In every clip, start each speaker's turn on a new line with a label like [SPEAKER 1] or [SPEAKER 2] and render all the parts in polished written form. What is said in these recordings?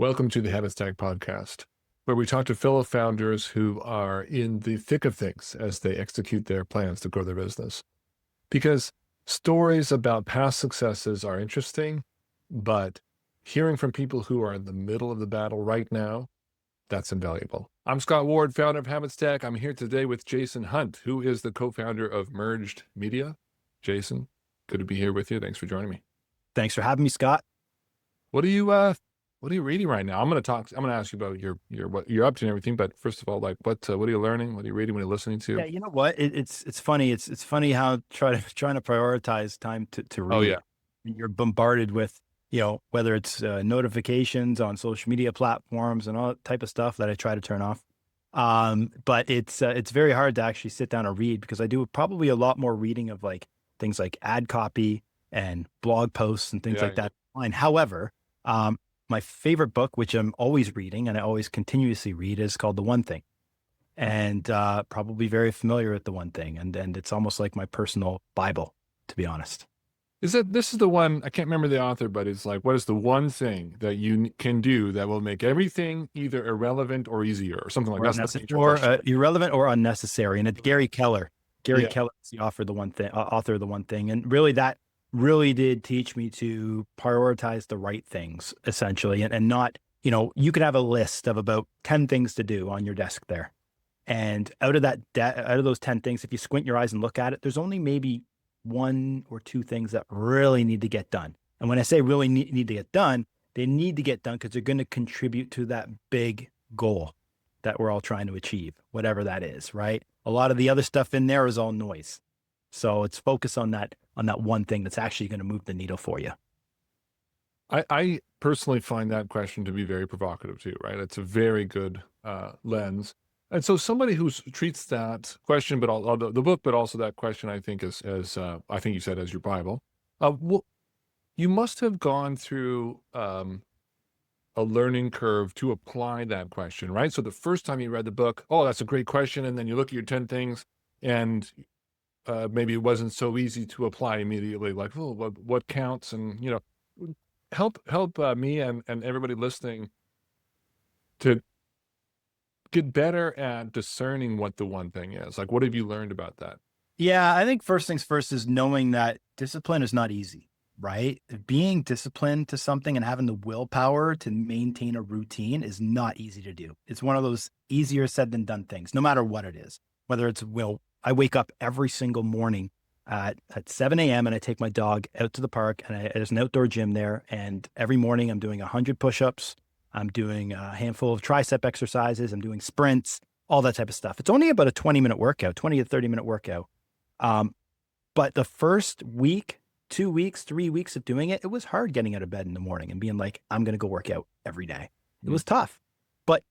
[SPEAKER 1] Welcome to the HabitStack podcast, where we talk to fellow founders who are in the thick of things as they execute their plans to grow their business. Because stories about past successes are interesting, but hearing from people who are in the middle of the battle right now, that's invaluable. I'm Scott Ward, founder of HabitStack. I'm here today with Jason Hunt, who is the co-founder of Merged Media. Jason, good to be here with you. Thanks for joining me.
[SPEAKER 2] Thanks for having me, Scott.
[SPEAKER 1] What are you reading right now? I'm going to ask you about what you're up to and everything. But first of all, what are you learning? What are you reading? What are you listening
[SPEAKER 2] Yeah,
[SPEAKER 1] to?
[SPEAKER 2] you know what? It's funny. It's funny how trying to prioritize time to
[SPEAKER 1] Oh yeah.
[SPEAKER 2] read. You're bombarded with, whether it's notifications on social media platforms and all that type of stuff that I try to turn off. But it's very hard to actually sit down and read because I do probably a lot more reading of like things like ad copy and blog posts and things
[SPEAKER 1] Yeah.
[SPEAKER 2] like that online. However, my favorite book, which I'm always reading and I always continuously read, is called The One Thing. And probably very familiar with The One Thing. And it's almost like my personal Bible, to be honest.
[SPEAKER 1] This is the one, I can't remember the author, but it's like, what is the one thing that you can do that will make everything either irrelevant or easier or something like that? That's the nature question.
[SPEAKER 2] Irrelevant or unnecessary. And it's Gary Keller. Gary
[SPEAKER 1] Yeah.
[SPEAKER 2] Keller is the author of The One Thing. And really that really did teach me to prioritize the right things, essentially, and not, you could have a list of about 10 things to do on your desk there. And out of those 10 things, if you squint your eyes and look at it, there's only maybe one or two things that really need to get done. And when I say really need to get done, they need to get done because they're going to contribute to that big goal that we're all trying to achieve, whatever that is, right? A lot of the other stuff in there is all noise. So it's focus on that one thing that's actually going to move the needle for you.
[SPEAKER 1] I personally find that question to be very provocative too, right? It's a very good lens. And so somebody who treats that question, but all the book, but also that question, I think as I think you said, as your Bible. Well, you must have gone through a learning curve to apply that question, right? So the first time you read the book, oh, that's a great question, and then you look at your 10 things, and maybe it wasn't so easy to apply immediately. Like, oh, what counts, and help me and everybody listening to get better at discerning what the one thing is. Like, what have you learned about that?
[SPEAKER 2] Yeah, I think first things first is knowing that discipline is not easy, right? Being disciplined to something and having the willpower to maintain a routine is not easy to do. It's one of those easier said than done things, no matter what it is. Whether it's, I wake up every single morning at 7 a.m. and I take my dog out to the park, and there's an outdoor gym there. And every morning I'm doing 100 push-ups. I'm doing a handful of tricep exercises. I'm doing sprints, all that type of stuff. It's only about a 20-minute workout, 20 to 30-minute workout. But the first week, 2 weeks, 3 weeks of doing it, it was hard getting out of bed in the morning and being like, I'm going to go work out every day. It was tough. But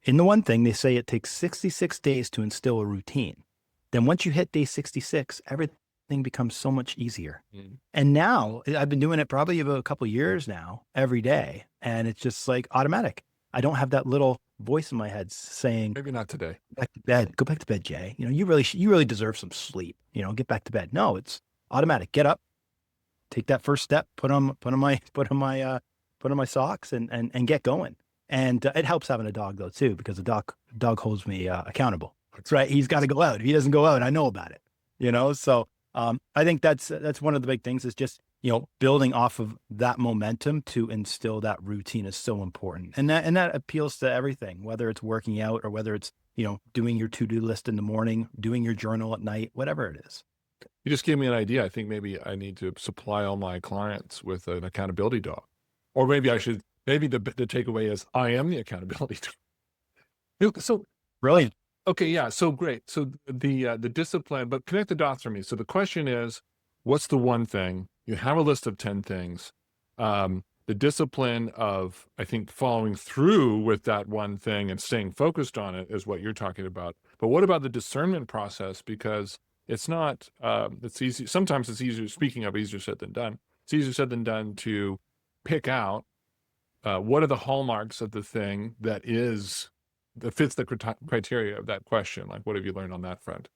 [SPEAKER 2] in The One Thing, they say it takes 66 days to instill a routine. Then once you hit day 66, everything becomes so much easier. And now I've been doing it probably about a couple of years now, every day. And it's just like automatic. I don't have that little voice in my head saying,
[SPEAKER 1] Maybe not today.
[SPEAKER 2] back to bed, go back to bed, Jay. You really deserve some sleep, get back to bed. No, it's automatic. Get up, take that first step, put on my socks and get going. And it helps having a dog though, too, because the dog holds me accountable. That's right. He's got to go out. If he doesn't go out, I know about it, So I think that's one of the big things is just, building off of that momentum to instill that routine is so important. And that appeals to everything, whether it's working out or whether it's, doing your to-do list in the morning, doing your journal at night, whatever it is.
[SPEAKER 1] You just gave me an idea. I think maybe I need to supply all my clients with an accountability dog, or maybe I should. Maybe the takeaway is I am the accountability dog. So
[SPEAKER 2] Brilliant.
[SPEAKER 1] okay, yeah. So great. So the discipline, but connect the dots for me. So the question is, what's the one thing? You have a list of 10 things. The discipline of, I think, following through with that one thing and staying focused on it is what you're talking about. But what about the discernment process? Because it's not, it's easy. Sometimes it's easier, speaking of easier said than done, it's easier said than done to pick out what are the hallmarks of the thing that fits the criteria of that question. Like, what have you learned on that front?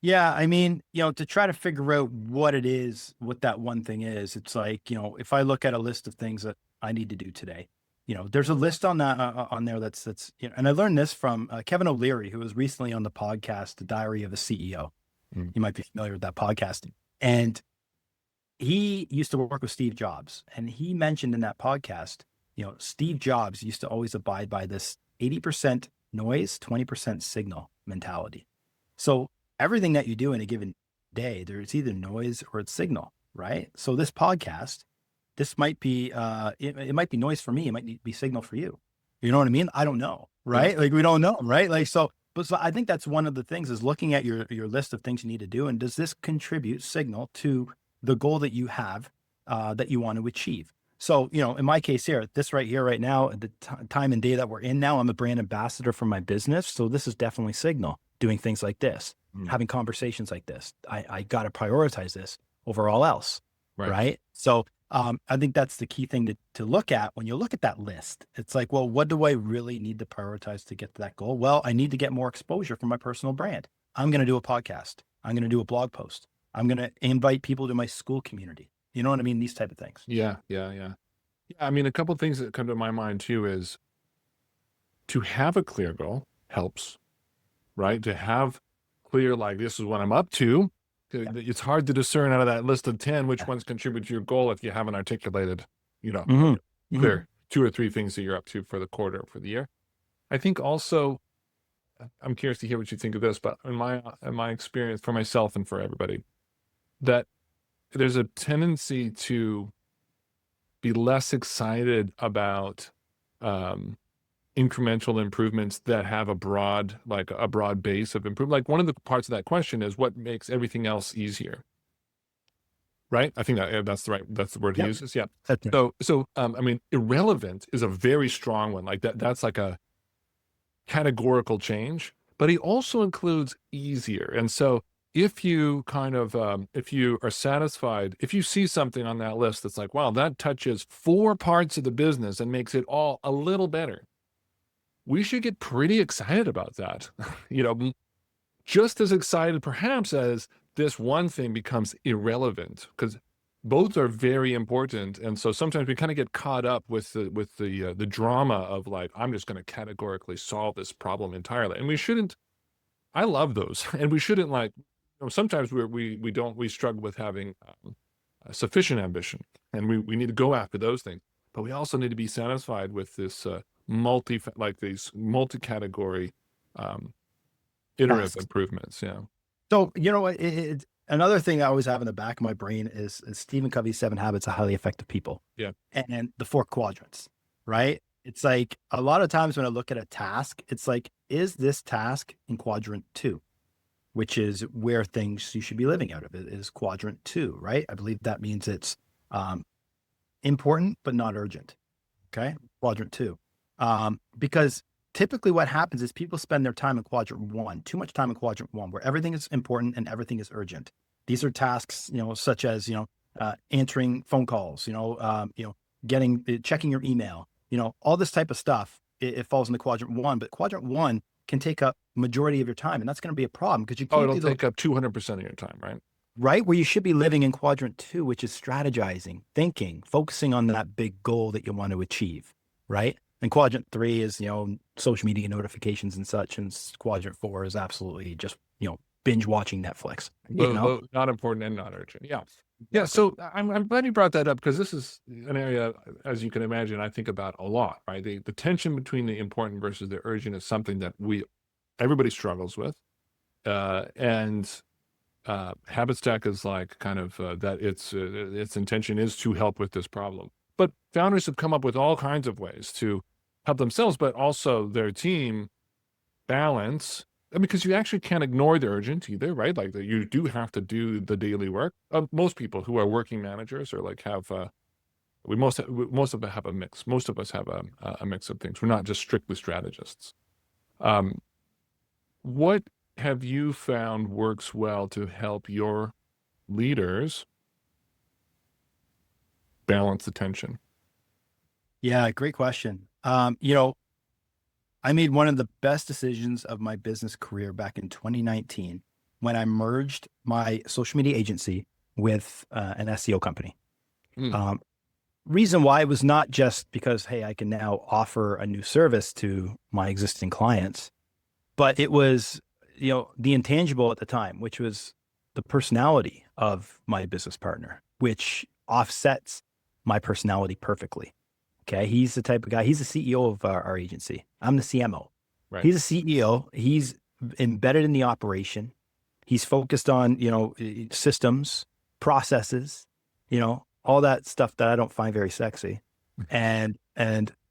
[SPEAKER 2] Yeah, I mean, to try to figure out what it is, what that one thing is, it's like, if I look at a list of things that I need to do today, there's a list on that on there and I learned this from Kevin O'Leary, who was recently on the podcast, The Diary of a CEO.
[SPEAKER 1] Mm.
[SPEAKER 2] You might be familiar with that podcast. And he used to work with Steve Jobs. And he mentioned in that podcast, Steve Jobs used to always abide by this 80% noise, 20% signal mentality. So everything that you do in a given day, there's either noise or it's signal, right? So this podcast, this might be it might be noise for me, it might be signal for you. You know what I mean? I don't know,
[SPEAKER 1] Yeah.
[SPEAKER 2] right? Like we don't know, right? Like so I think that's one of the things, is looking at your list of things you need to do, and does this contribute signal to the goal that you have that you want to achieve? So, in my case here, this right here, right now, at the time and day that we're in now, I'm a brand ambassador for my business. So this is definitely signal, doing things like this,
[SPEAKER 1] Mm.
[SPEAKER 2] having conversations like this. I got to prioritize this over all else.
[SPEAKER 1] Right.
[SPEAKER 2] Right. So I think that's the key thing to look at when you look at that list. It's like, well, what do I really need to prioritize to get to that goal? Well, I need to get more exposure for my personal brand. I'm going to do a podcast. I'm going to do a blog post. I'm going to invite people to my school community. You know what I mean? These type of things.
[SPEAKER 1] Yeah. I mean, a couple things that come to my mind too is to have a clear goal helps, right? To have clear, like, this is what I'm up to. It's hard to discern out of that list of 10 which ones contribute to your goal if you haven't articulated, clear 2 or 3 things that you're up to for the quarter or for the year. I think also, I'm curious to hear what you think of this, but in my experience, for myself and for everybody, that there's a tendency to be less excited about incremental improvements that have a broad base of improvement. Like, one of the parts of that question is what makes everything else easier, right? I think that's the word he
[SPEAKER 2] Yep.
[SPEAKER 1] uses. Yeah.
[SPEAKER 2] That's it.
[SPEAKER 1] So I mean, irrelevant is a very strong one. Like that's like a categorical change, but he also includes easier. And so if you if you are satisfied, if you see something on that list that's like, wow, that touches 4 parts of the business and makes it all a little better, we should get pretty excited about that. Just as excited perhaps as this one thing becomes irrelevant, because both are very important. And so sometimes we kind of get caught up with the drama of, like, I'm just going to categorically solve this problem entirely. And we shouldn't. I love those. And we shouldn't, like, sometimes we struggle with having sufficient ambition, and we need to go after those things. But we also need to be satisfied with this these multi-category iterative
[SPEAKER 2] Tasks.
[SPEAKER 1] improvements. Yeah.
[SPEAKER 2] So, what, another thing I always have in the back of my brain is Stephen Covey's 7 Habits of Highly Effective People.
[SPEAKER 1] Yeah.
[SPEAKER 2] And the 4 quadrants, right? It's like, a lot of times when I look at a task, it's like, is this task in quadrant 2, which is where things you should be living out of? It is quadrant 2, right? I believe that means it's important, but not urgent. Okay. Quadrant 2. Because typically what happens is people spend their time in quadrant 1, too much time in quadrant 1, where everything is important and everything is urgent. These are tasks, such as, answering phone calls, checking your email, all this type of stuff. It falls into quadrant 1, but quadrant 1 can take up majority of your time. And that's going to be a problem, because you can't
[SPEAKER 1] It'll take up 200% of your time, right?
[SPEAKER 2] Right, where you should be living in quadrant 2, which is strategizing, thinking, focusing on that big goal that you want to achieve, right? And quadrant 3 is, social media notifications and such. And quadrant 4 is absolutely just, binge watching Netflix,
[SPEAKER 1] Both not important and not urgent. Yeah. Yeah. So I'm glad you brought that up, because this is an area, as you can imagine, I think about a lot, right? The tension between the important versus the urgent is something that everybody struggles with. And HabitStack is like kind of that its intention is to help with this problem. But founders have come up with all kinds of ways to help themselves, but also their team balance. Because you actually can't ignore the urgent either, right? Like, you do have to do the daily work. Most people who are working managers are like most of us have a mix. Most of us have a mix of things. We're not just strictly strategists. What have you found works well to help your leaders balance the tension?
[SPEAKER 2] Yeah, great question. I made one of the best decisions of my business career back in 2019 when I merged my social media agency with an SEO company.
[SPEAKER 1] Mm.
[SPEAKER 2] reason why was not just because, hey, I can now offer a new service to my existing clients, but it was, the intangible at the time, which was the personality of my business partner, which offsets my personality perfectly. Okay. He's the type of guy, he's the CEO of our agency. I'm the CMO.
[SPEAKER 1] Right.
[SPEAKER 2] He's a CEO. He's embedded in the operation. He's focused on, systems, processes, all that stuff that I don't find very sexy, and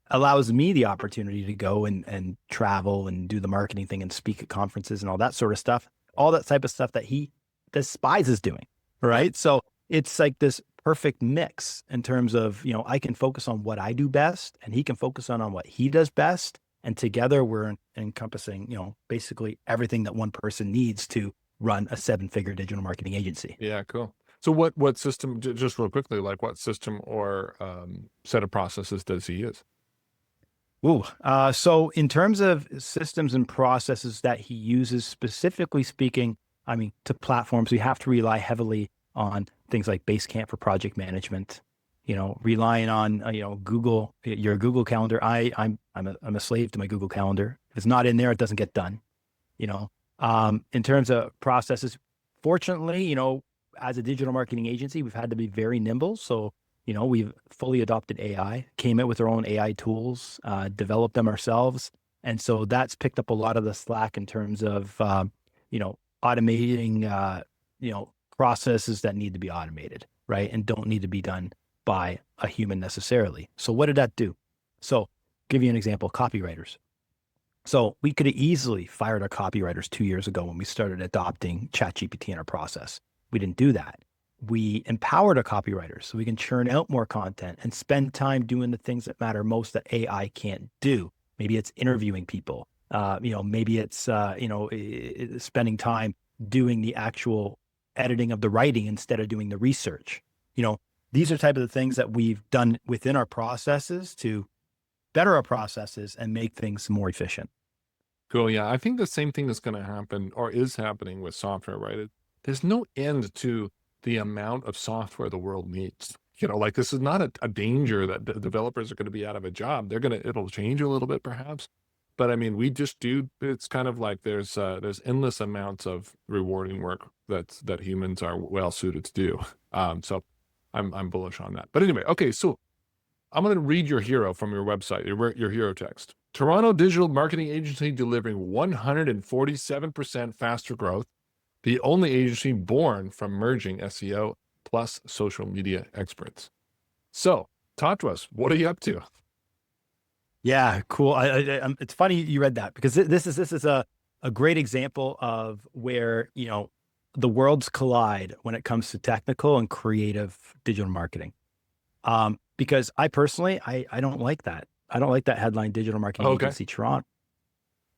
[SPEAKER 2] allows me the opportunity to go and travel and do the marketing thing and speak at conferences and all that sort of stuff, all that type of stuff that he despises doing. Right. So it's like this perfect mix in terms of, I can focus on what I do best and he can focus on what he does best. And together we're encompassing, basically everything that one person needs to run a 7-figure digital marketing agency.
[SPEAKER 1] Yeah, cool. So what system, just real quickly, like what system or set of processes does he use?
[SPEAKER 2] Ooh, so in terms of systems and processes that he uses, specifically speaking, I mean, to platforms, we have to rely heavily on things like Basecamp for project management. Relying on Google, your Google Calendar. I'm a slave to my Google Calendar. If it's not in there, it doesn't get done. In terms of processes, fortunately, as a digital marketing agency, we've had to be very nimble. So, we've fully adopted AI, came in with our own AI tools, developed them ourselves. And so that's picked up a lot of the slack in terms of, automating, processes that need to be automated, right? And don't need to be done by a human necessarily. So what did that do? So give you an example, copywriters. So we could have easily fired our copywriters 2 years ago when we started adopting ChatGPT in our process. We didn't do that. We empowered our copywriters so we can churn out more content and spend time doing the things that matter most that AI can't do. Maybe it's interviewing people. Maybe it's spending time doing the actual editing of the writing instead of doing the research. These are type of the things that we've done within our processes to better our processes and make things more efficient.
[SPEAKER 1] Cool. Yeah, I think the same thing is going to happen or is happening with software, right? There's no end to the amount of software the world needs. Like this is not a danger that developers are going to be out of a job. It'll change a little bit perhaps. But I mean, we just do, it's kind of like there's endless amounts of rewarding work that humans are well suited to do. So I'm bullish on that. But anyway, okay, so I'm going to read your hero from your website, your hero text. Toronto digital marketing agency delivering 147% faster growth. The only agency born from merging SEO plus social media experts. So talk to us. What are you up to?
[SPEAKER 2] Yeah, cool. It's funny you read that because this is a great example of where, the worlds collide when it comes to technical and creative digital marketing. Because I personally, I don't like that. I don't like that headline digital marketing
[SPEAKER 1] Okay.
[SPEAKER 2] agency Toronto.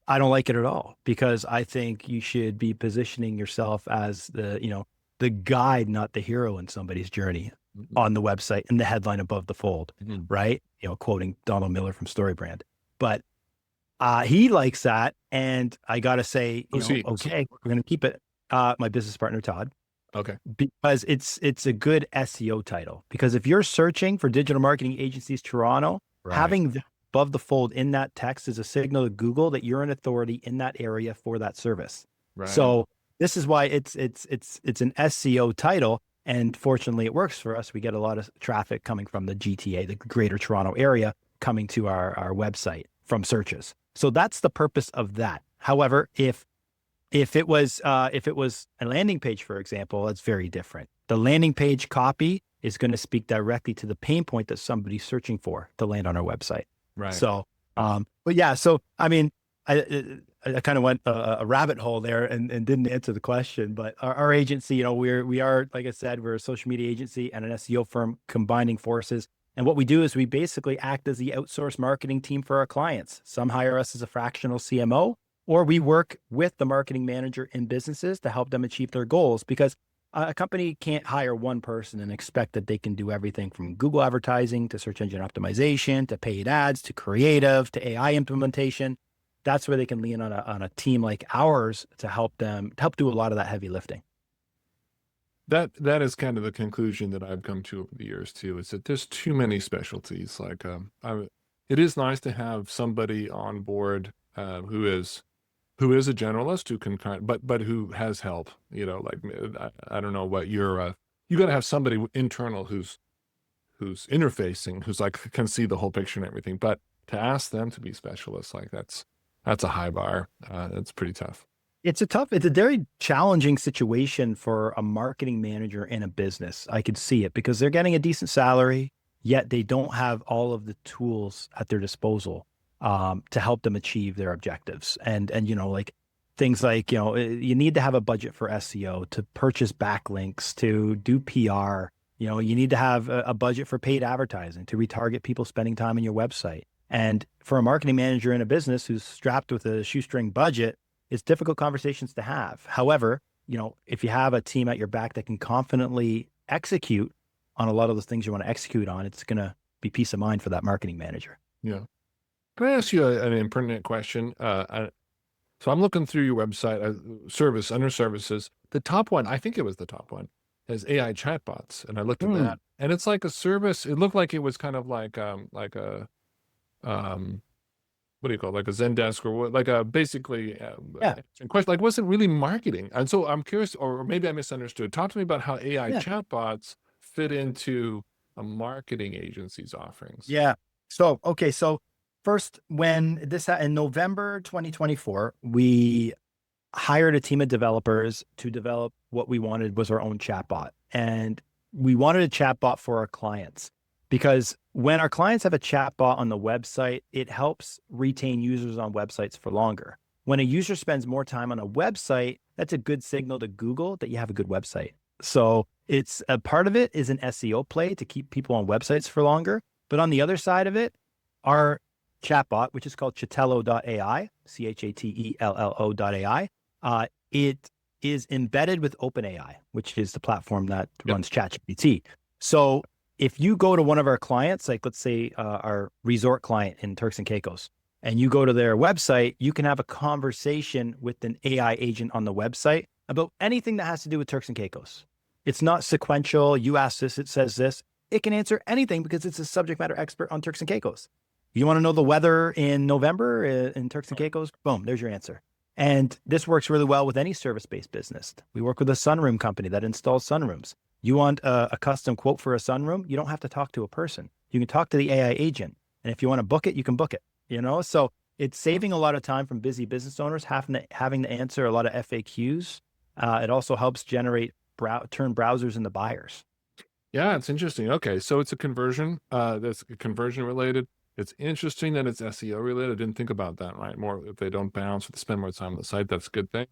[SPEAKER 2] I don't like it at all because I think you should be positioning yourself as the guide, not the hero in somebody's journey on the website and the headline above the fold, right? Quoting Donald Miller from StoryBrand. But he likes that. And I got to say, okay, we're going to keep it. My business partner, Todd.
[SPEAKER 1] Okay.
[SPEAKER 2] Because it's a good SEO title. Because if you're searching for digital marketing agencies Toronto,
[SPEAKER 1] Right.
[SPEAKER 2] having the above the fold in that text is a signal to Google that you're an authority in that area for that service.
[SPEAKER 1] Right.
[SPEAKER 2] So this is why it's an SEO title. And fortunately, it works for us. We get a lot of traffic coming from the GTA, the Greater Toronto Area, coming to our website from searches. So that's the purpose of that. However, if it was a landing page, for example, that's very different. The landing page copy is going to speak directly to the pain point that somebody's searching for to land on our website.
[SPEAKER 1] Right.
[SPEAKER 2] So, but yeah, so I mean, I kind of went a rabbit hole there and didn't answer the question. But our agency, we are, like I said, we're a social media agency and an SEO firm combining forces. And what we do is we basically act as the outsourced marketing team for our clients. Some hire us as a fractional CMO, or we work with the marketing manager in businesses to help them achieve their goals, because a company can't hire one person and expect that they can do everything from Google advertising to search engine optimization to paid ads to creative to AI implementation. That's where they can lean on a team like ours to help do a lot of that heavy lifting.
[SPEAKER 1] that is kind of the conclusion that I've come to over the years too, is that there's too many specialties. Like, it is nice to have somebody on board, who is a generalist who can but who has help, like, I don't know what you gotta have somebody internal who's interfacing, who's like, can see the whole picture and everything. But to ask them to be specialists, like, that's a high bar. It's pretty tough.
[SPEAKER 2] It's a very challenging situation for a marketing manager in a business. I could see it because they're getting a decent salary, yet they don't have all of the tools at their disposal to help them achieve their objectives. And like things like you need to have a budget for SEO, to purchase backlinks, to do PR. You need to have a budget for paid advertising to retarget people spending time on your website. And for a marketing manager in a business who's strapped with a shoestring budget, it's difficult conversations to have. However, if you have a team at your back that can confidently execute on a lot of the things you want to execute on, it's going to be peace of mind for that marketing manager.
[SPEAKER 1] Yeah. Can I ask you an impertinent question? So I'm looking through your website, under services. The top one, I think it was the top one, has AI chatbots, and I looked at
[SPEAKER 2] Hmm.
[SPEAKER 1] that, and it's like a service. It looked like it was kind of like a um, what do you call it? Like a Zendesk, or what, like a basically
[SPEAKER 2] Yeah.
[SPEAKER 1] answering question. Like, wasn't really marketing. And so I'm curious, or maybe I misunderstood. Talk to me about how AI
[SPEAKER 2] Yeah.
[SPEAKER 1] chatbots fit into a marketing agency's offerings.
[SPEAKER 2] Yeah. So, okay. So first, when in November 2024, we hired a team of developers to develop what we wanted was our own chatbot. And we wanted a chatbot for our clients because when our clients have a chatbot on the website, it helps retain users on websites for longer. When a user spends more time on a website, that's a good signal to Google that you have a good website. So it's a part of it is an SEO play to keep people on websites for longer. But on the other side of it, our chatbot, which is called Chatello.ai, Chattello.ai, it is embedded with OpenAI, which is the platform that
[SPEAKER 1] Yep.
[SPEAKER 2] runs ChatGPT. So if you go to one of our clients, like let's say our resort client in Turks and Caicos, and you go to their website, you can have a conversation with an AI agent on the website about anything that has to do with Turks and Caicos. It's not sequential. You ask this, it says this. It can answer anything because it's a subject matter expert on Turks and Caicos. You want to know the weather in November in Turks and Caicos? Boom, there's your answer. And this works really well with any service-based business. We work with a sunroom company that installs sunrooms. You want a custom quote for a sunroom? You don't have to talk to a person. You can talk to the AI agent. And if you want to book it, you can book it. So it's saving a lot of time from busy business owners having to answer a lot of FAQs. It also helps generate turn browsers into buyers.
[SPEAKER 1] Yeah, it's interesting. Okay, so it's a conversion. That's conversion related. It's interesting that it's SEO related. I didn't think about that. Right, more if they don't bounce or they spend more time on the site, that's a good thing.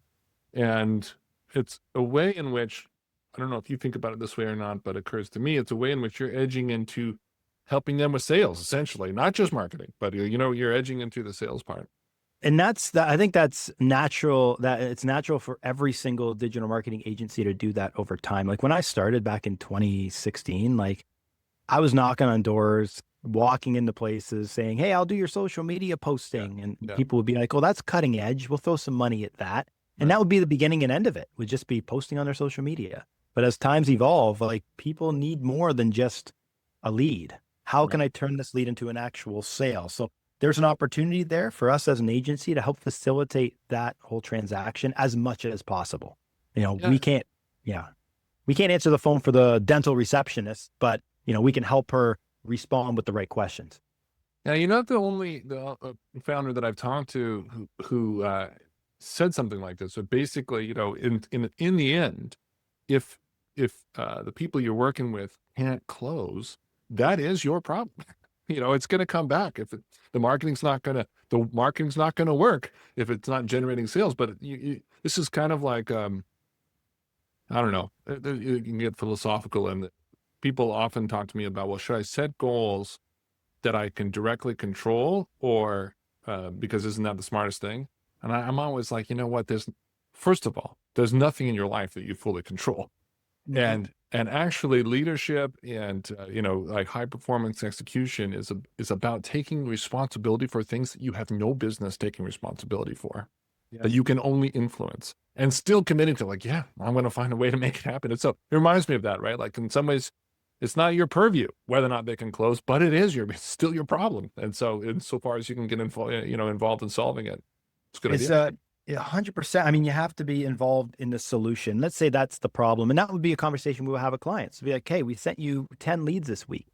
[SPEAKER 1] And it's a way in which, I don't know if you think about it this way or not, but it occurs to me, it's a way in which you're edging into helping them with sales, essentially, not just marketing, but you're edging into the sales part.
[SPEAKER 2] And I think that's natural, that it's natural for every single digital marketing agency to do that over time. Like when I started back in 2016, like I was knocking on doors, walking into places saying, "Hey, I'll do your social media
[SPEAKER 1] Yeah,
[SPEAKER 2] posting." And
[SPEAKER 1] yeah,
[SPEAKER 2] people would be like, "Well, that's cutting edge. We'll throw some money at that." And
[SPEAKER 1] right.
[SPEAKER 2] that would be the beginning and end of it, would just be posting on their social media. But as times evolve, like people need more than just a lead. How can
[SPEAKER 1] Right.
[SPEAKER 2] I turn this lead into an actual sale? So there's an opportunity there for us as an agency to help facilitate that whole transaction as much as possible.
[SPEAKER 1] Yeah.
[SPEAKER 2] Yeah, we can't answer the phone for the dental receptionist, but we can help her respond with the right questions.
[SPEAKER 1] Now, you're not the only founder that I've talked to who said something like this. So basically, in the end, if the people you're working with can't close, that is your problem. It's going to come back if the marketing's not going to work if it's not generating sales. But this is kind of like, I don't know. You can get philosophical, and people often talk to me about, well, should I set goals that I can directly control, or because isn't that the smartest thing? And I'm always like, you know what? First of all, there's nothing in your life that you fully control,
[SPEAKER 2] Mhm.
[SPEAKER 1] and actually, leadership and like high performance execution is about taking responsibility for things that you have no business taking responsibility for.
[SPEAKER 2] Yeah.
[SPEAKER 1] that you can only influence, and still committing to like, yeah, I'm going to find a way to make it happen. And so it reminds me of that, right? Like in some ways, it's not your purview whether or not they can close, but it's still your problem. And so, insofar as you can get involved in solving it, it's a good
[SPEAKER 2] It's
[SPEAKER 1] idea.
[SPEAKER 2] 100%. I mean, you have to be involved in the solution. Let's say that's the problem. And that would be a conversation we would have with clients. Be like, hey, we sent you 10 leads this week.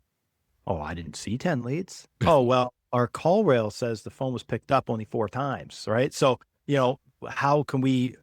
[SPEAKER 2] Oh, I didn't see 10 leads. Oh, well, our call rail says the phone was picked up only 4 times, right? So, how can we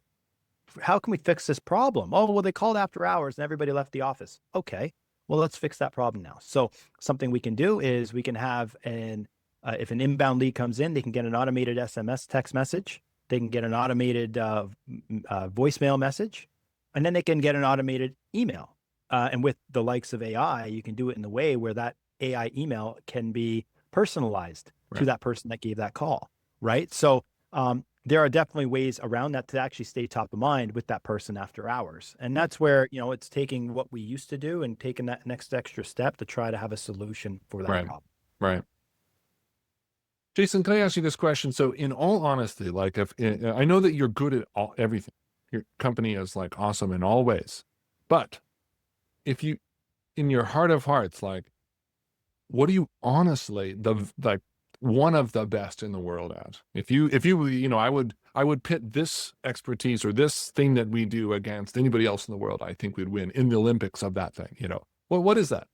[SPEAKER 2] fix this problem? Oh, well, they called after hours and everybody left the office. Okay. Well, let's fix that problem now. So something we can do is we can have if an inbound lead comes in, they can get an automated SMS text message. They can get an automated voicemail message, and then they can get an automated email. And with the likes of AI, you can do it in the way where that AI email can be personalized to
[SPEAKER 1] Right.
[SPEAKER 2] that person that gave that call, right? So there are definitely ways around that to actually stay top of mind with that person after hours. And that's where, it's taking what we used to do and taking that next extra step to try to have a solution for that
[SPEAKER 1] Right.
[SPEAKER 2] problem.
[SPEAKER 1] Right. Jason, can I ask you this question? So, in all honesty, like if I know that you're good at everything, your company is like awesome in all ways, but if you, in your heart of hearts, like, what are you honestly like one of the best in the world at? If you, I would pit this expertise or this thing that we do against anybody else in the world. I think we'd win in the Olympics of that thing. Well, what is that?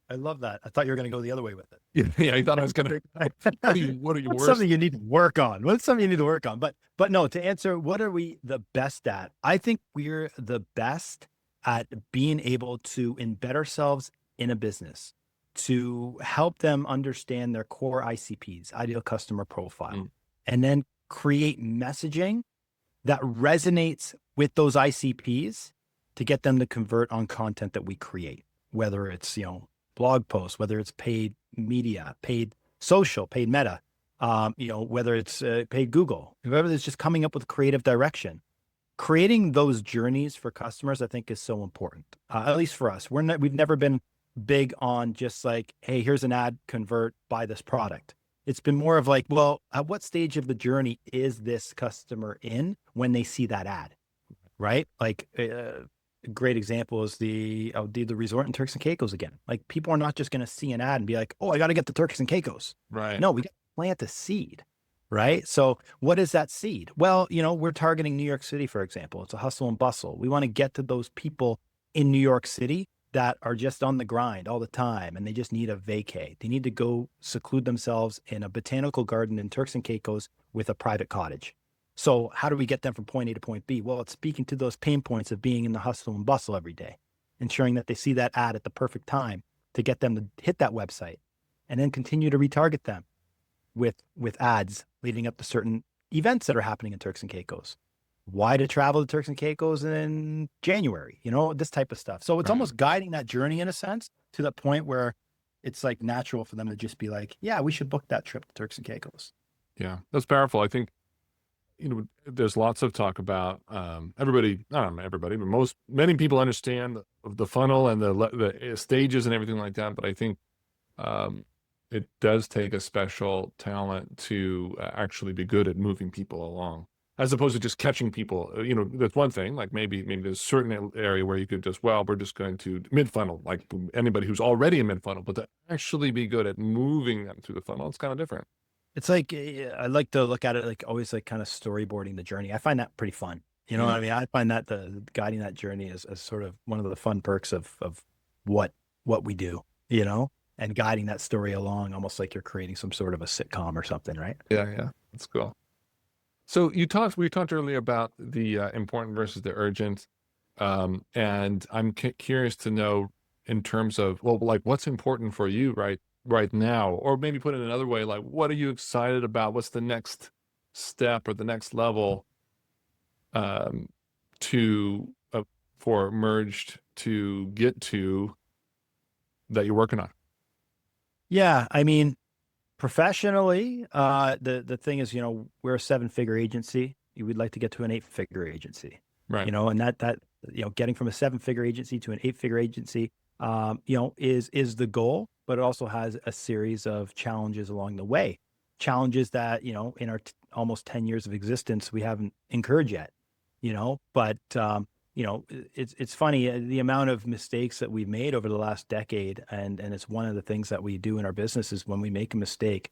[SPEAKER 2] I love that. I thought you were going to go the other way with it.
[SPEAKER 1] Yeah, I thought I was gonna. What are you
[SPEAKER 2] What's
[SPEAKER 1] worst?
[SPEAKER 2] something you need to work on? What's something you need to work on? But no, to answer, what are we the best at? I think we're the best at being able to embed ourselves in a business to help them understand their core ICPs, ideal customer profile,
[SPEAKER 1] Mm,
[SPEAKER 2] and then create messaging that resonates with those ICPs to get them to convert on content that we create, whether it's, blog posts, whether it's paid media, paid social, paid meta, whether it's paid Google, whoever is just coming up with creative direction. Creating those journeys for customers, I think, is so important. At least for us, we've never been big on just like, hey, here's an ad, convert, buy this product. It's been more of like, well, at what stage of the journey is this customer in when they see that ad, right? Like a great example is the resort in Turks and Caicos again. Like people are not just going to see an ad and be like, oh, I got to get the Turks and Caicos.
[SPEAKER 1] right.
[SPEAKER 2] No, we got to plant a seed, right? So what is that seed? Well, we're targeting New York City, for example. It's a hustle and bustle. We want to get to those people in New York City that are just on the grind all the time and they just need a vacay. They need to go seclude themselves in a botanical garden in Turks and Caicos with a private cottage. So how do we get them from point A to point B? Well, it's speaking to those pain points of being in the hustle and bustle every day, ensuring that they see that ad at the perfect time to get them to hit that website and then continue to retarget them with ads leading up to certain events that are happening in Turks and Caicos. Why to travel to Turks and Caicos in January, this type of stuff. So it's
[SPEAKER 1] Right.
[SPEAKER 2] almost guiding that journey in a sense to the point where it's like natural for them to just be like, yeah, we should book that trip to Turks and Caicos.
[SPEAKER 1] Yeah, that's powerful. I think, there's lots of talk about everybody, not everybody, but many people understand the funnel and the stages and everything like that. But I think um, it does take a special talent to actually be good at moving people along, as opposed to just catching people. That's one thing. Like maybe there's a certain area where you could just, well, we're just going to mid funnel, like anybody who's already in mid funnel, but to actually be good at moving them through the funnel, it's kind of different.
[SPEAKER 2] It's like I like to look at it like always like kind of storyboarding the journey. I find that pretty fun. You know what
[SPEAKER 1] Yeah.
[SPEAKER 2] I mean? I find that the guiding that journey is sort of one of the fun perks of what we do, and guiding that story along almost like you're creating some sort of a sitcom or something, right?
[SPEAKER 1] Yeah, yeah, that's cool. So we talked earlier about the important versus the urgent, and I'm curious to know in terms of, well, like what's important for you right now, or maybe put it another way, like what are you excited about? What's the next step or the next level um, to for merged to get to that you're working on?
[SPEAKER 2] Yeah, I mean, professionally, the thing is, we're a 7-figure agency. We'd like to get to an 8-figure agency,
[SPEAKER 1] Right.
[SPEAKER 2] and that getting from a 7-figure agency to an 8-figure agency, is the goal, but it also has a series of challenges along the way. Challenges that in almost 10 years of existence, we haven't incurred yet, but, it's funny, the amount of mistakes that we've made over the last decade. And it's one of the things that we do in our business is when we make a mistake,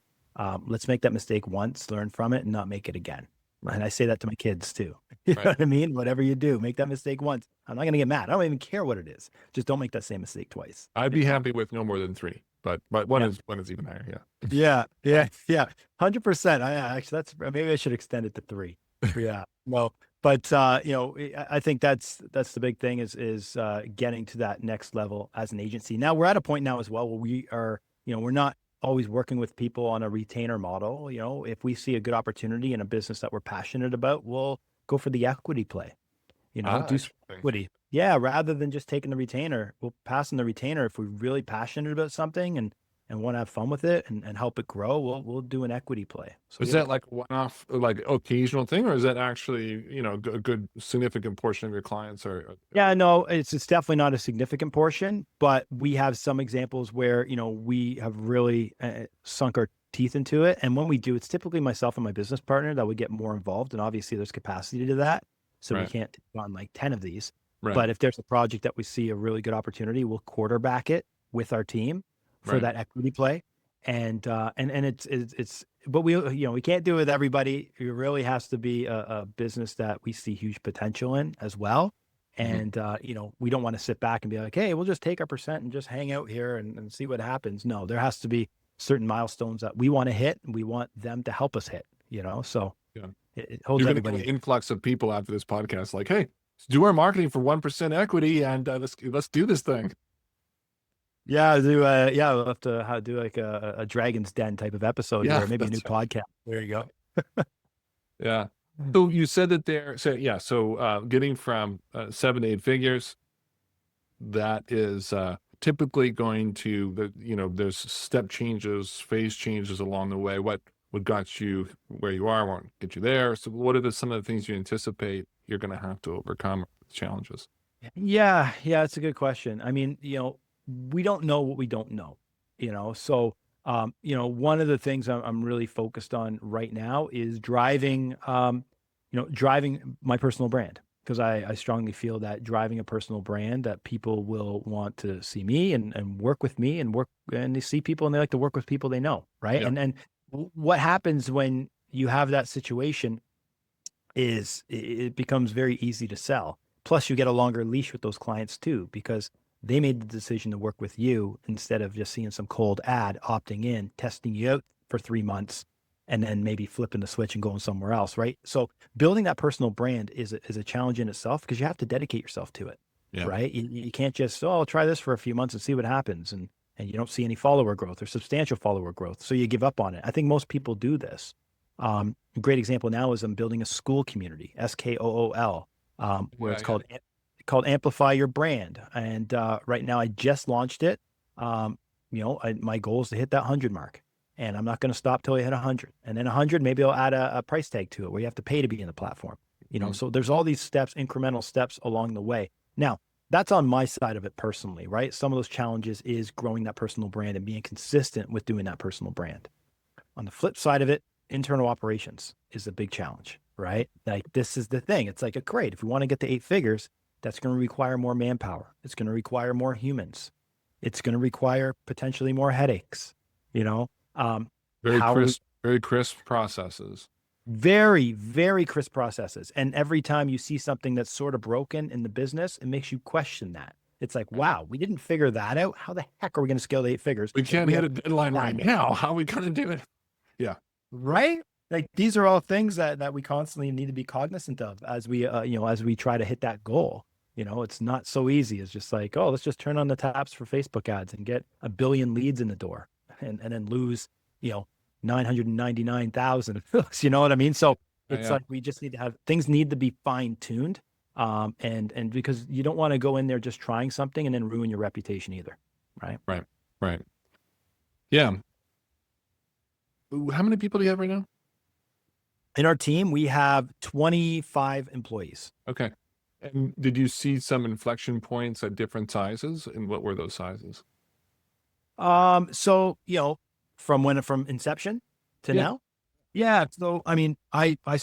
[SPEAKER 2] let's make that mistake once, learn from it, and not make it again.
[SPEAKER 1] Right.
[SPEAKER 2] And I say that to my kids too. You know
[SPEAKER 1] Right.
[SPEAKER 2] what I mean? Whatever you do, make that mistake once. I'm not going to get mad. I don't even care what it is. Just don't make that same mistake twice.
[SPEAKER 1] I'd
[SPEAKER 2] You
[SPEAKER 1] be
[SPEAKER 2] know?
[SPEAKER 1] happy with no more than 3, but one
[SPEAKER 2] Yeah.
[SPEAKER 1] is even higher. Yeah.
[SPEAKER 2] Yeah. Yeah. Yeah. 100%. I actually, maybe I should extend it to 3. Yeah. Well, but, I think that's the big thing is getting to that next level as an agency. Now we're at a point now as well where we are, we're not always working with people on a retainer model. If we see a good opportunity in a business that we're passionate about, we'll go for the equity play, do some
[SPEAKER 1] Interesting.
[SPEAKER 2] equity. Yeah. Rather than just taking the retainer, we'll pass on the retainer. If we're really passionate about something and want to have fun with it and help it grow, we'll do an equity play. So we
[SPEAKER 1] Is
[SPEAKER 2] have a
[SPEAKER 1] that like a one-off, like occasional thing, or is that actually, a good significant portion of your clients
[SPEAKER 2] Yeah, no, it's definitely not a significant portion, but we have some examples where, we have really sunk our teeth into it. And when we do, it's typically myself and my business partner that would get more involved. And obviously there's capacity to that. So we
[SPEAKER 1] right,
[SPEAKER 2] can't take on like 10 of these.
[SPEAKER 1] right,
[SPEAKER 2] But if there's a project that we see a really good opportunity, we'll quarterback it with our team for
[SPEAKER 1] right.
[SPEAKER 2] that equity play. And but we can't do it with everybody. It really has to be a business that we see huge potential in as well.
[SPEAKER 1] Mhm.
[SPEAKER 2] And, we don't want to sit back and be like, hey, we'll just take our percent and just hang out here and see what happens. No, there has to be certain milestones that we want to hit and we want them to help us hit, so
[SPEAKER 1] Yeah.
[SPEAKER 2] it holds
[SPEAKER 1] You're gonna get an
[SPEAKER 2] everybody.
[SPEAKER 1] influx of people after this podcast, like, "Hey, let's do our marketing for 1% equity and, let's do this thing."
[SPEAKER 2] Yeah, we'll have to do like a Dragon's Den type of episode
[SPEAKER 1] Yeah,
[SPEAKER 2] here, maybe a new
[SPEAKER 1] that's right.
[SPEAKER 2] podcast. There you go.
[SPEAKER 1] Yeah. So you said that getting from, 7 to 8 figures, that is, typically going to there's step changes, phase changes along the way. What got you where you are won't get you there. So what are some of the things you anticipate you're gonna have to overcome challenges?
[SPEAKER 2] Yeah, it's a good question. I mean, we don't know what we don't know, So, one of the things I'm really focused on right now is driving my personal brand because I strongly feel that driving a personal brand that people will want to see me and work with me and they see people and they like to work with people they know, right?
[SPEAKER 1] Yeah.
[SPEAKER 2] And what happens when you have that situation is it becomes very easy to sell. Plus, you get a longer leash with those clients too, because they made the decision to work with you instead of just seeing some cold ad, opting in, testing you out for 3 months, and then maybe flipping the switch and going somewhere else, right? So building that personal brand is a challenge in itself because you have to dedicate yourself to it,
[SPEAKER 1] Yeah.
[SPEAKER 2] right? You can't just, oh, I'll try this for a few months and see what happens. And you don't see any follower growth or substantial follower growth. So you give up on it. I think most people do this. A great example now is I'm building a school community, SKOOL, where
[SPEAKER 1] Yeah,
[SPEAKER 2] it's
[SPEAKER 1] yeah.
[SPEAKER 2] called Amplify Your Brand. And right now I just launched it. My goal is to hit that 100 mark, and I'm not going to stop till I hit 100. And then 100, maybe I'll add a price tag to it where you have to pay to be in the platform.
[SPEAKER 1] Mhm.
[SPEAKER 2] So there's all these steps, incremental steps along the way. Now, that's on my side of it personally, right? Some of those challenges is growing that personal brand and being consistent with doing that personal brand. On the flip side of it, internal operations is a big challenge, right? Like this is the thing. It's like, great. If we want to get to 8 figures, that's going to require more manpower. It's going to require more humans. It's going to require potentially more headaches, you know?
[SPEAKER 1] Very
[SPEAKER 2] How are we
[SPEAKER 1] crisp, very crisp processes.
[SPEAKER 2] very, very crisp processes. And every time you see something that's sort of broken in the business, it makes you question that. It's like,
[SPEAKER 1] Right.
[SPEAKER 2] wow, we didn't figure that out. How the heck are we going to scale to 8 figures?
[SPEAKER 1] We can't
[SPEAKER 2] We
[SPEAKER 1] hit
[SPEAKER 2] have
[SPEAKER 1] a deadline right now. How are we gonna do it? Yeah.
[SPEAKER 2] right? Like these are all things that we constantly need to be cognizant of as we try to hit that goal. It's not so easy. It's just like, oh, let's just turn on the taps for Facebook ads and get a billion leads in the door and then lose, 999,000. You know what I mean? So it's
[SPEAKER 1] Yeah.
[SPEAKER 2] like we just need to have things need to be fine tuned. And because you don't want to go in there just trying something and then ruin your reputation either. Right.
[SPEAKER 1] Right. Right. Yeah. Ooh, how many people do you have right now?
[SPEAKER 2] In our team, we have 25 employees.
[SPEAKER 1] Okay. And did you see some inflection points at different sizes? And what were those sizes?
[SPEAKER 2] So from inception to
[SPEAKER 1] Yeah.
[SPEAKER 2] now, Yeah. So, I mean,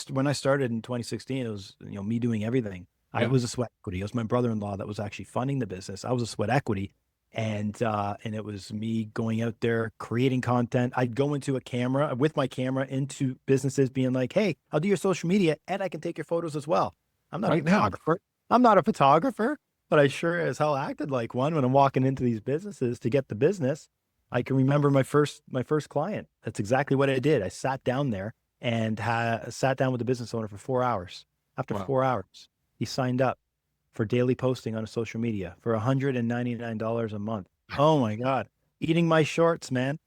[SPEAKER 2] when I started in 2016, it was, me doing everything. I
[SPEAKER 1] Yeah.
[SPEAKER 2] was a sweat equity. It was my brother-in-law that was actually funding the business. I was a sweat equity. And it was me going out there creating content. I'd go into a camera with my camera into businesses being like, hey, I'll do your social media and I can take your photos as well. I'm not a
[SPEAKER 1] Right now.
[SPEAKER 2] photographer. I'm not a photographer, but I sure as hell acted like one when I'm walking into these businesses to get the business. I can remember my first client. That's exactly what I did. I sat down there and sat down with the business owner for 4 hours. After
[SPEAKER 1] Wow.
[SPEAKER 2] 4 hours, he signed up for daily posting on a social media for $199 a month. Oh my God. Eating my shorts, man.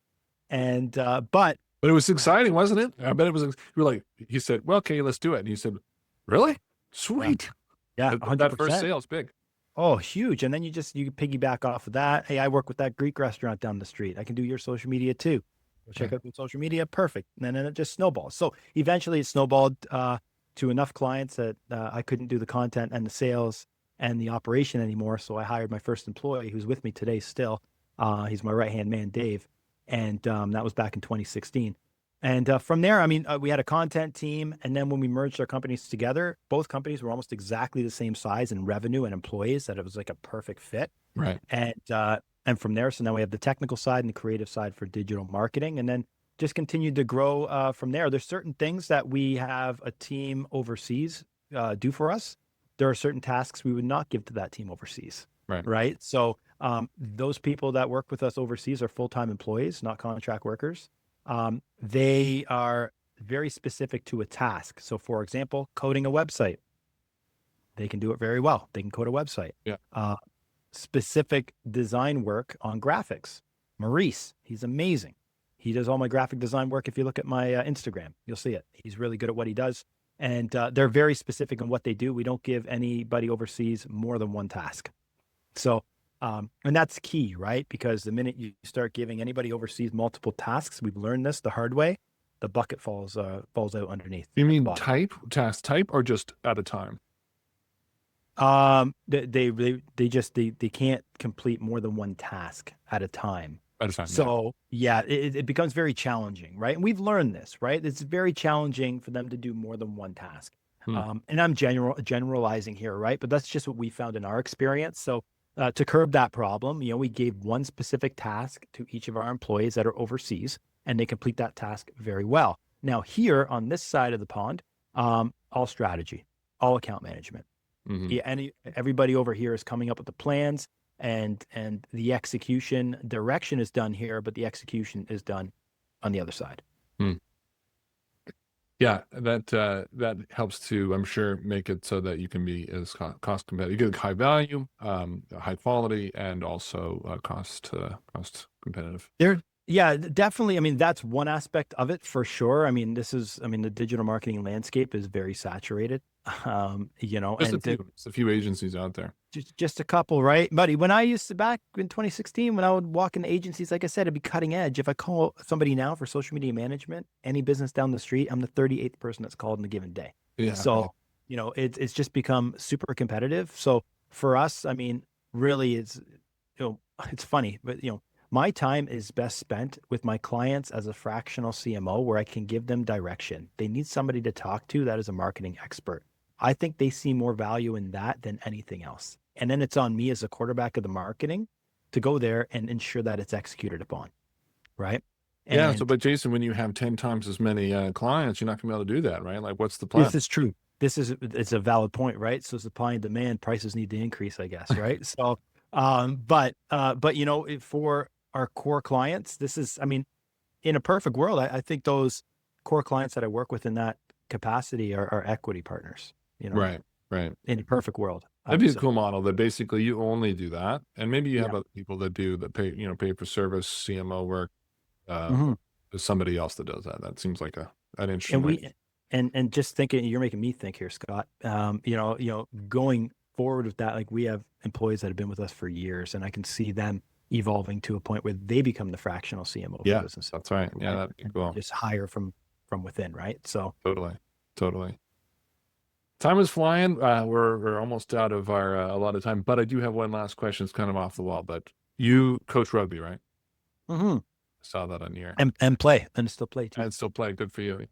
[SPEAKER 2] And but
[SPEAKER 1] But it was exciting, wasn't it? I bet it was. You were like, he said, "Well, okay, let's do it." And you said, "Really?
[SPEAKER 2] yeah,
[SPEAKER 1] Sweet."
[SPEAKER 2] yeah,
[SPEAKER 1] That first
[SPEAKER 2] 100%.
[SPEAKER 1] sale is big.
[SPEAKER 2] Oh, huge. And then you piggyback off of that. Hey, I work with that Greek restaurant down the street. I can do your social media too. Go check
[SPEAKER 1] Right.
[SPEAKER 2] out the social media. Perfect. And then it just snowballs. So eventually it snowballed to enough clients that I couldn't do the content and the sales and the operation anymore. So I hired my first employee who's with me today still. He's my right-hand man, Dave. And that was back in 2016. And from there, I mean, we had a content team. And then when we merged our companies together, both companies were almost exactly the same size in revenue and employees, that it was like a perfect fit.
[SPEAKER 1] Right.
[SPEAKER 2] And from there, so now we have the technical side and the creative side for digital marketing. And then just continued to grow from there. There's certain things that we have a team overseas do for us. There are certain tasks we would not give to that team overseas,
[SPEAKER 1] Right.
[SPEAKER 2] right? So those people that work with us overseas are full-time employees, not contract workers. They are very specific to a task. So, for example, coding a website, they can do it very well. They can code a website.
[SPEAKER 1] Yeah.
[SPEAKER 2] Specific design work on graphics. Maurice, he's amazing. He does all my graphic design work. If you look at my Instagram, you'll see it. He's really good at what he does. And they're very specific in what they do. We don't give anybody overseas more than one task. So, and that's key, right? Because the minute you start giving anybody overseas multiple tasks, we've learned this the hard way, the bucket falls out underneath
[SPEAKER 1] You
[SPEAKER 2] at the
[SPEAKER 1] mean
[SPEAKER 2] bottom.
[SPEAKER 1] task type, or just at a time?
[SPEAKER 2] They can't complete more than one task at a time.
[SPEAKER 1] At a time, yeah.
[SPEAKER 2] So yeah, it becomes very challenging, right? And we've learned this, right? It's very challenging for them to do more than one task.
[SPEAKER 1] Hmm.
[SPEAKER 2] And I'm generalizing here, right? But that's just what we found in our experience. So to curb that problem, we gave one specific task to each of our employees that are overseas, and they complete that task very well. Now here on this side of the pond, all strategy, all account management.
[SPEAKER 1] Hmm.
[SPEAKER 2] Yeah, and everybody over here is coming up with the plans, and the execution direction is done here, but the execution is done on the other side.
[SPEAKER 1] Hmm. Yeah, that helps to, I'm sure, make it so that you can be as cost competitive. You get high value, high quality, and also cost competitive.
[SPEAKER 2] Yeah, definitely. I mean, that's one aspect of it for sure. I mean, the digital marketing landscape is very saturated.
[SPEAKER 1] Just a
[SPEAKER 2] And
[SPEAKER 1] few, just a few agencies out there.
[SPEAKER 2] just a couple, right, buddy? When I used to back in 2016, when I would walk into agencies, like I said, it'd be cutting edge. If I call somebody now for social media management, any business down the street, I'm the 38th person that's called in a given day.
[SPEAKER 1] Yeah,
[SPEAKER 2] So, it's just become super competitive. So for us, I mean, really, it's funny, but my time is best spent with my clients as a fractional CMO where I can give them direction. They need somebody to talk to that is a marketing expert. I think they see more value in that than anything else. And then it's on me as a quarterback of the marketing to go there and ensure that it's executed upon. Right.
[SPEAKER 1] yeah. So,
[SPEAKER 2] And
[SPEAKER 1] but Jason, when you have 10 times as many clients, you're not gonna be able to do that, right? Like, what's the
[SPEAKER 2] this
[SPEAKER 1] plan?
[SPEAKER 2] is true. It's a valid point, right? So supply and demand, prices need to increase, I guess, right? So, but for our core clients, this is, I mean, in a perfect world, I think those core clients that I work with in that capacity are equity partners,
[SPEAKER 1] Right, right.
[SPEAKER 2] in a perfect world, I
[SPEAKER 1] That'd be
[SPEAKER 2] would
[SPEAKER 1] a
[SPEAKER 2] say.
[SPEAKER 1] cool model that basically you only do that, and maybe you have
[SPEAKER 2] Yeah.
[SPEAKER 1] other people that do that pay for service CMO work. Um,
[SPEAKER 2] Mhm.
[SPEAKER 1] there's somebody else that does that. That seems like an interesting
[SPEAKER 2] And
[SPEAKER 1] way.
[SPEAKER 2] and just thinking, you're making me think here, Scott. Going forward with that, like we have employees that have been with us for years, and I can see them evolving to a point where they become the fractional CMO for
[SPEAKER 1] Yeah,
[SPEAKER 2] business,
[SPEAKER 1] that's right. Yeah,
[SPEAKER 2] right?
[SPEAKER 1] that'd be
[SPEAKER 2] And
[SPEAKER 1] cool.
[SPEAKER 2] just hire from within, right? So
[SPEAKER 1] Totally, totally. Time is flying. We're almost out of our a lot of time, but I do have one last question. It's kind of off the wall, but you coach rugby, right?
[SPEAKER 2] mhm.
[SPEAKER 1] saw that on here.
[SPEAKER 2] And play and still play too.
[SPEAKER 1] And still play. Good for you.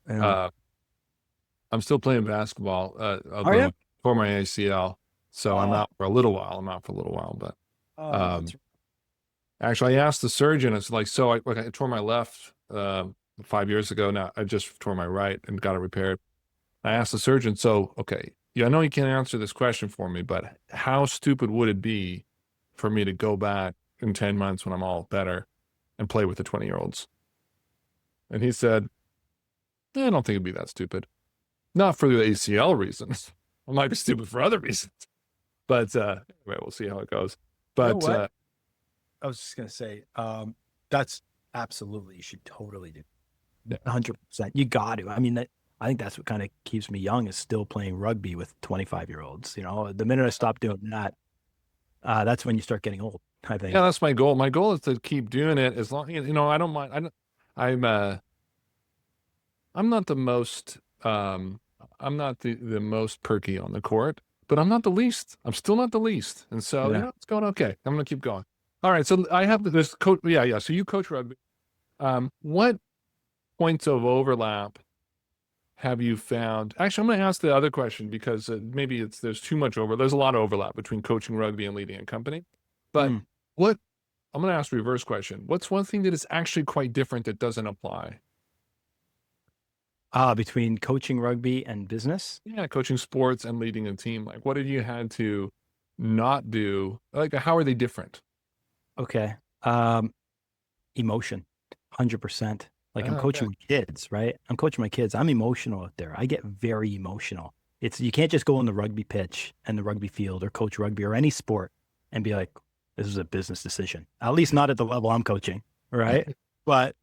[SPEAKER 2] Yeah.
[SPEAKER 1] Uh, I'm still playing basketball,
[SPEAKER 2] Are
[SPEAKER 1] although
[SPEAKER 2] you?
[SPEAKER 1] I tore my ACL, so I'm
[SPEAKER 2] Oh,
[SPEAKER 1] out for a little while. I'm out for a little while, but
[SPEAKER 2] oh,
[SPEAKER 1] um,
[SPEAKER 2] that's
[SPEAKER 1] actually, I asked the surgeon. It's like, so I tore my left 5 years ago. Now I just tore my right and got it repaired. I asked the surgeon, so okay, yeah, I know you can't answer this question for me, but how stupid would it be for me to go back in 10 months when I'm all better and play with the 20-year-olds? And he said, I don't think it'd be that stupid. Not for the ACL reasons. It might be stupid for other reasons. But anyway, we'll see how it goes.
[SPEAKER 2] you know
[SPEAKER 1] But
[SPEAKER 2] what? I was just gonna say, that's absolutely you should totally do.
[SPEAKER 1] yeah,
[SPEAKER 2] 100%. You got to. I mean, that I think that's what kind of keeps me young is still playing rugby with 25-year-olds. The minute I stop doing that, that's when you start getting old, I
[SPEAKER 1] yeah,
[SPEAKER 2] think.
[SPEAKER 1] that's my goal. My goal is to keep doing it as long, I don't mind. I'm I'm not the most I'm not the most perky on the court, but I'm not the least. I'm still not the least. And so,
[SPEAKER 2] Yeah.
[SPEAKER 1] it's going okay. I'm gonna keep going. All right. So I have this coach. Yeah, yeah. So you coach rugby. What points of overlap have you found? Actually, I'm going to ask the other question because maybe there's too much over. There's a lot of overlap between coaching rugby and leading a company. But
[SPEAKER 2] Mm.
[SPEAKER 1] what I'm going to ask the reverse question. What's one thing that is actually quite different that doesn't apply?
[SPEAKER 2] Between coaching rugby and business.
[SPEAKER 1] Yeah, coaching sports and leading a team. Like, what have you had to not do? Like, how are they different?
[SPEAKER 2] Okay. Um, Emotion, 100%. Like I'm
[SPEAKER 1] Okay.
[SPEAKER 2] coaching my kids, right? I'm coaching my kids. I'm emotional out there. I get very emotional. You can't just go on the rugby pitch and the rugby field or coach rugby or any sport and be like, this is a business decision. At least not at the level I'm coaching, right? But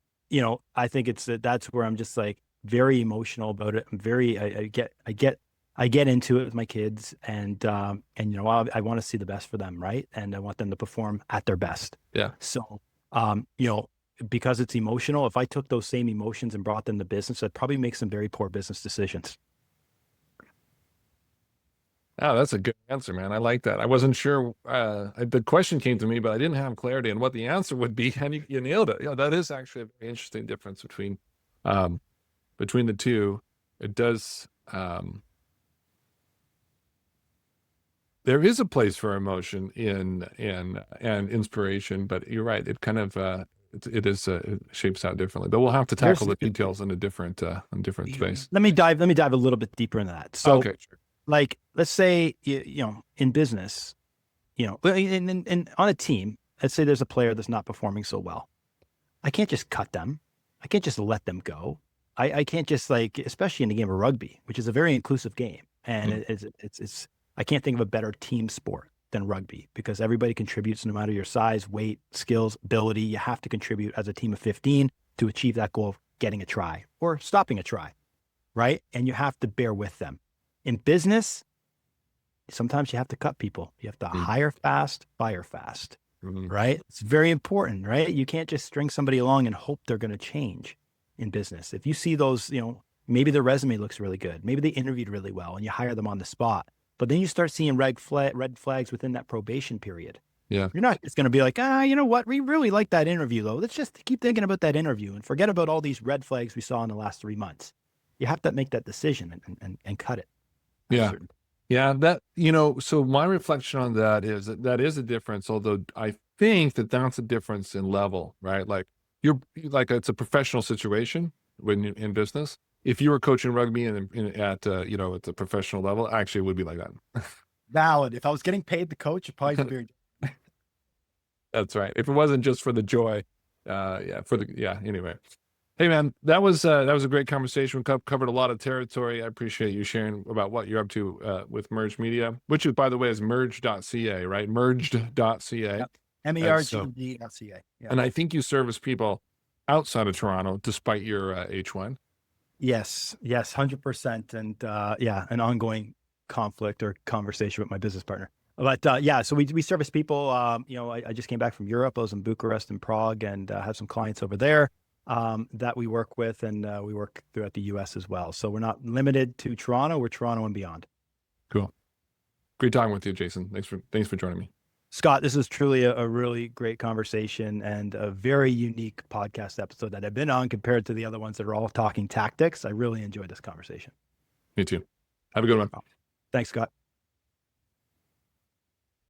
[SPEAKER 2] I think that's where I'm just like very emotional about it. I'm very, I get into it with my kids, and I want to see the best for them, right? And I want them to perform at their best.
[SPEAKER 1] Yeah.
[SPEAKER 2] So, um, you know, because it's emotional, if I took those same emotions and brought them to business, I'd probably make some very poor business decisions.
[SPEAKER 1] Oh, that's a good answer, man. I like that. I wasn't sure. The question came to me, but I didn't have clarity on what the answer would be, and you nailed it. Yeah, that is actually a very interesting difference um, between the two. It does. There is a place for emotion in and inspiration, but you're right. It kind of it shapes out differently. But we'll have to tackle
[SPEAKER 2] Here's
[SPEAKER 1] the details in a different space.
[SPEAKER 2] let me dive a little bit deeper into that. So,
[SPEAKER 1] Okay, sure.
[SPEAKER 2] like, let's say in business, on a team, let's say there's a player that's not performing so well. I can't just cut them. I can't just let them go. I can't just like, especially in the game of rugby, which is a very inclusive game, and
[SPEAKER 1] Mm,
[SPEAKER 2] it's I can't think of a better team sport than rugby because everybody contributes no matter your size, weight, skills, ability. You have to contribute as a team of 15 to achieve that goal of getting a try or stopping a try, right? And you have to bear with them. In business, sometimes you have to cut people. You have to
[SPEAKER 1] mm,
[SPEAKER 2] hire fast, fire fast,
[SPEAKER 1] mm.
[SPEAKER 2] right? It's very important, right? You can't just string somebody along and hope they're going to change in business. If you see those, maybe their resume looks really good, maybe they interviewed really well, and you hire them on the spot, but then you start seeing red flags within that probation period.
[SPEAKER 1] Yeah.
[SPEAKER 2] You're not just going to be like, you know what? We really like that interview, though. Let's just keep thinking about that interview and forget about all these red flags we saw in the last 3 months. You have to make that decision and cut it at a
[SPEAKER 1] Yeah.
[SPEAKER 2] certain.
[SPEAKER 1] Yeah, so my reflection on that is that is a difference, although I think that that's a difference in level, right? Like like it's a professional situation when you in business. If you were coaching rugby at at the professional level, actually it would be like that.
[SPEAKER 2] Valid. If I was getting paid to coach, it'd probably be very.
[SPEAKER 1] That's right. If it wasn't just for the joy, anyway. Hey man, that was a great conversation. We covered a lot of territory. I appreciate you sharing about what you're up to with Merged Media, which is by the way is merged.ca, right? Merged.ca.
[SPEAKER 2] Yep.
[SPEAKER 1] So
[SPEAKER 2] MERGD.ca. Yeah.
[SPEAKER 1] and I think you service people outside of Toronto despite your H1.
[SPEAKER 2] Yes. Yes. 100%. And yeah, an ongoing conflict or conversation with my business partner. But yeah, so we service people. I just came back from Europe. I was in Bucharest and Prague, and have some clients over there that we work with, and we work throughout the U.S. as well. So we're not limited to Toronto. We're Toronto and beyond.
[SPEAKER 1] Cool. Great talking with you, Jason. Thanks for joining me.
[SPEAKER 2] Scott, this is truly a really great conversation and a very unique podcast episode that I've been on compared to the other ones that are all talking tactics. I really enjoyed this conversation.
[SPEAKER 1] Me too. Have a good one.
[SPEAKER 2] Thanks, Scott.